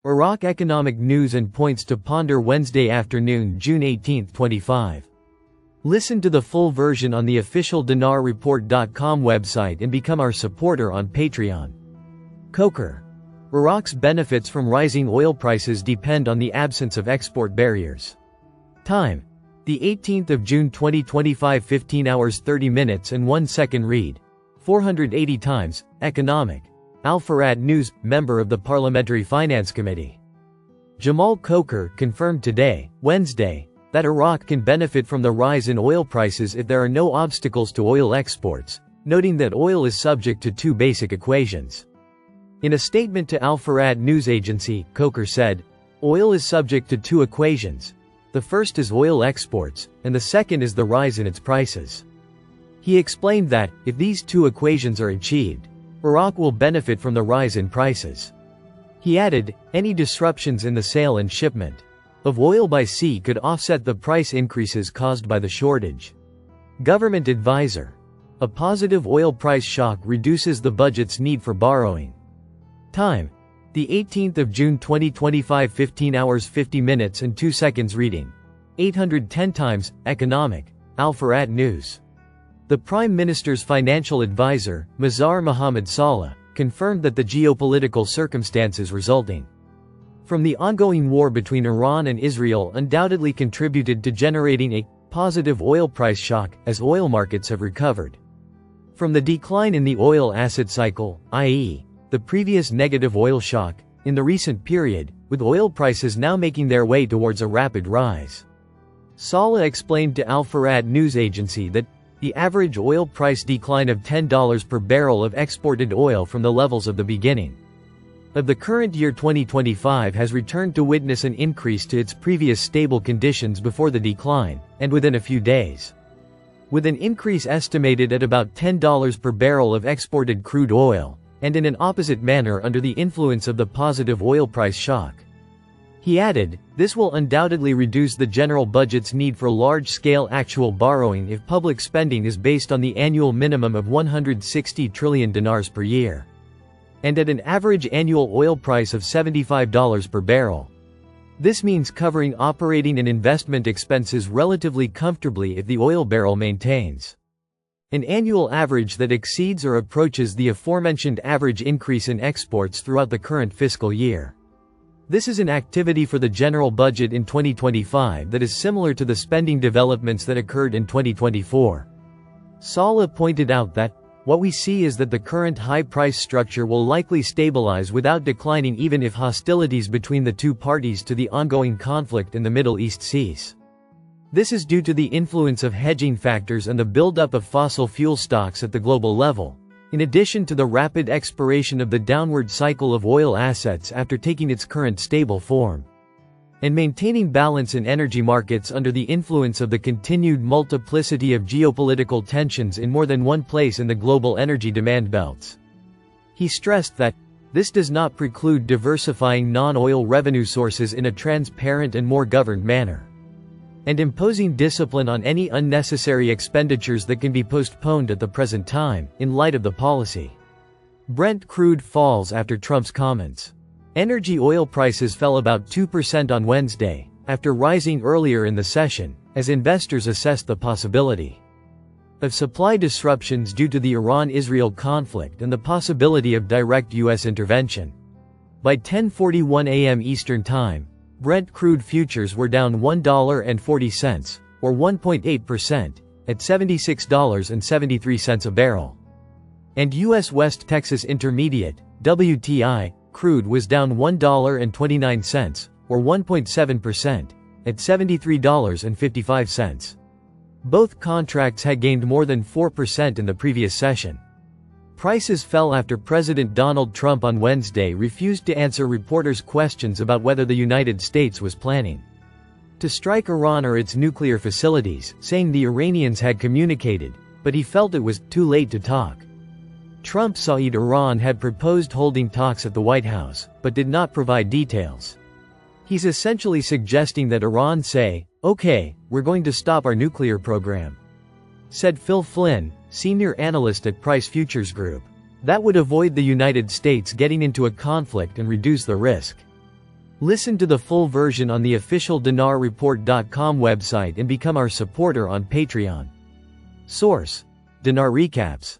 Iraq economic news and points to ponder Wednesday afternoon, June 18, 25. Listen to the full version on the official dinarreport.com website and become our supporter on Patreon. Coker. Iraq's benefits from rising oil prices depend on the absence of export barriers. Time. The 18th of June 2025, 15 hours 30 minutes and 1 second. Read. 480 times. Economic. Al-Farad News, member of the Parliamentary Finance Committee. Jamal Coker confirmed today, Wednesday, that Iraq can benefit from the rise in oil prices if there are no obstacles to oil exports, noting that oil is subject to two basic equations. In a statement to Al-Farad news agency, Coker said, "Oil is subject to two equations. The first is oil exports, and the second is the rise in its prices." He explained that, if these two equations are achieved, Iraq will benefit from the rise in prices. He added, any disruptions in the sale and shipment of oil by sea could offset the price increases caused by the shortage. Government advisor. A positive oil price shock reduces the budget's need for borrowing. Time. The 18th of June 2025, 15 hours 50 minutes and 2 seconds. Reading. 810 times. Economic. Al-Farad News. The Prime Minister's financial advisor, Mazhar Mohammad Saleh, confirmed that the geopolitical circumstances resulting from the ongoing war between Iran and Israel undoubtedly contributed to generating a positive oil price shock as oil markets have recovered from the decline in the oil asset cycle, i.e., the previous negative oil shock, in the recent period, with oil prices now making their way towards a rapid rise. Saleh explained to Al-Farad news agency that the average oil price decline of $10 per barrel of exported oil from the levels of the beginning of the current year 2025 has returned to witness an increase to its previous stable conditions before the decline, and within a few days. With an increase estimated at about $10 per barrel of exported crude oil, and in an opposite manner under the influence of the positive oil price shock. He added, this will undoubtedly reduce the general budget's need for large-scale actual borrowing if public spending is based on the annual minimum of 160 trillion dinars per year. And at an average annual oil price of $75 per barrel. This means covering operating and investment expenses relatively comfortably if the oil barrel maintains an annual average that exceeds or approaches the aforementioned average increase in exports throughout the current fiscal year. This is an activity for the general budget in 2025 that is similar to the spending developments that occurred in 2024. Saleh pointed out that, what we see is that the current high price structure will likely stabilize without declining even if hostilities between the two parties to the ongoing conflict in the Middle East cease. This is due to the influence of hedging factors and the buildup of fossil fuel stocks at the global level, in addition to the rapid expiration of the downward cycle of oil assets after taking its current stable form, and maintaining balance in energy markets under the influence of the continued multiplicity of geopolitical tensions in more than one place in the global energy demand belts. He stressed that, this does not preclude diversifying non-oil revenue sources in a transparent and more governed manner, and imposing discipline on any unnecessary expenditures that can be postponed at the present time, in light of the policy. Brent crude falls after Trump's comments. Energy oil prices fell about 2% on Wednesday, after rising earlier in the session, as investors assessed the possibility of supply disruptions due to the Iran-Israel conflict and the possibility of direct U.S. intervention. By 10:41 a.m. Eastern Time, Brent crude futures were down $1.40, or 1.8%, at $76.73 a barrel. And U.S. West Texas Intermediate, WTI, crude was down $1.29, or 1.7%, at $73.55. Both contracts had gained more than 4% in the previous session. Prices fell after President Donald Trump on Wednesday refused to answer reporters' questions about whether the United States was planning to strike Iran or its nuclear facilities, saying the Iranians had communicated, but he felt it was too late to talk. Trump said Iran had proposed holding talks at the White House, but did not provide details. He's essentially suggesting that Iran say, okay, we're going to stop our nuclear program, said Phil Flynn, senior analyst at Price Futures Group. That would avoid the United States getting into a conflict and reduce the risk. Listen to the full version on the official dinarreport.com website and become our supporter on Patreon. Source: Dinar Recaps.